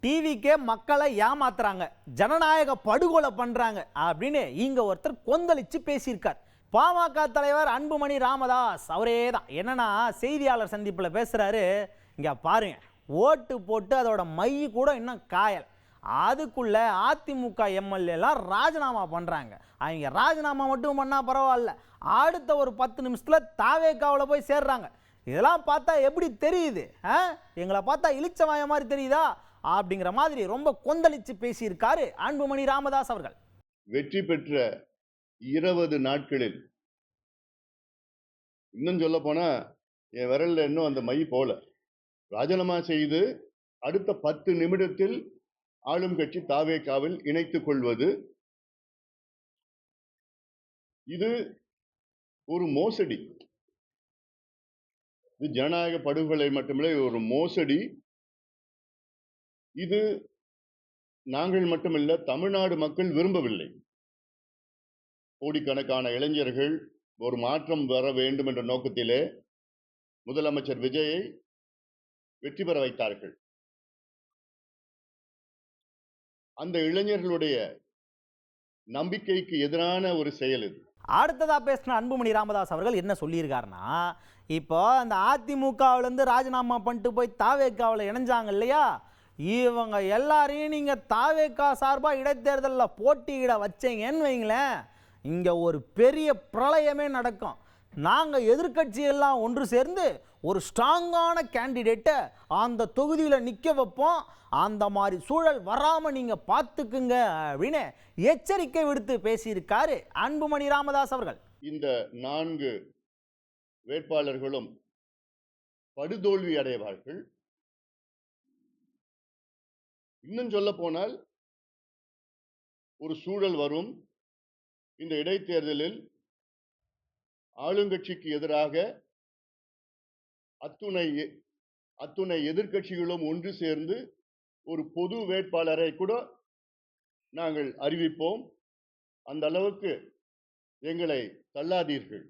டிவிக்கே மக்களை ஏமாத்துறாங்க, ஜனநாயக படுகொலை பண்றாங்க அப்படின்னு இங்க ஒருத்தர் கொந்தளிச்சு பேசியிருக்கார். பாமக தலைவர் அன்புமணி ராமதாஸ் அவரே தான். என்னன்னா, செய்தியாளர் சந்திப்பில் பேசுறாரு. இங்க பாருங்க, ஓட்டு போட்டு அதோட மை கூட இன்னும் காயல், அதுக்குள்ள அதிமுக எம்எல்ஏலாம் ராஜினாமா பண்றாங்க. அவங்க ராஜினாமா மட்டும் பண்ணா பரவாயில்ல, அடுத்த ஒரு 10 நிமிஷத்துல தாவேக்காவில் போய் சேர்றாங்க. இதெல்லாம் பார்த்தா எப்படி தெரியுது? எங்களை பார்த்தா இளிச்சவாய மாதிரி தெரியுதா அப்படிங்கிற மாதிரி ரொம்ப கொந்தளிச்சு பேசியிருக்காரு அன்புமணி ராமதாஸ் அவர்கள். வெற்றி பெற்ற 20 நாட்களில் இன்னும் சொல்ல போனா என் விரல்ல இன்னும் அந்த மை போல, ராஜினாமா செய்து அடுத்த 10 நிமிடத்தில் ஆளும் கட்சி தாவேகாவில் இணைத்துக் கொள்வது, இது ஒரு மோசடி. இது ஜனநாயக படுகொலை மட்டுமில்லை, ஒரு மோசடி. இது நாங்கள் மட்டுமல்ல, தமிழ்நாடு மக்கள் விரும்பவில்லை. கோடிக்கணக்கான இளைஞர்கள் ஒரு மாற்றம் வர வேண்டும் என்ற நோக்கத்திலே முதலமைச்சர் விஜயை வெற்றி பெற வைத்தார்கள். அந்த இளைஞர்களுடைய நம்பிக்கைக்கு எதிரான ஒரு செயல் இது. அடுத்ததா பேசின அன்புமணி ராமதாஸ் அவர்கள் என்ன சொல்லியிருக்காருன்னா, இப்போ அந்த அதிமுகவிலேருந்து ராஜினாமா பண்ணிட்டு போய் தாவேக்காவில் இணைஞ்சாங்க இல்லையா, இவங்க எல்லாரையும் நீங்கள் தாவேக்கா சார்பாக இடைத்தேர்தலில் போட்டியிட வச்சீங்கன்னு வைங்களேன், இங்கே ஒரு பெரிய பிரளயமே நடக்கும். நாங்கள் எதிர்கட்சியெல்லாம் ஒன்று சேர்ந்து ஒரு ஸ்ட்ராங்கான கேண்டிடேட்டை அந்த தொகுதியில் நிற்க வைப்போம், அந்த மாதிரி சூழல் வராமல் நீங்கள் பார்த்துக்குங்க அப்படின்னு எச்சரிக்கை விடுத்து பேசியிருக்காரு அன்புமணி ராமதாஸ் அவர்கள். இந்த 4 வேட்பாளர்களும் படுதோல்வி அடைவார்கள். இன்னும் சொல்ல போனால் ஒரு சூழல் வரும், இந்த இடைத்தேர்தலில் ஆளுங்கட்சிக்கு எதிராக அத்துணை எதிர்க்கட்சிகளும் ஒன்று சேர்ந்து ஒரு பொது வேட்பாளரை கூட நாங்கள் அறிவிப்போம். அந்த அளவுக்கு எங்களை தள்ளாதீர்கள்.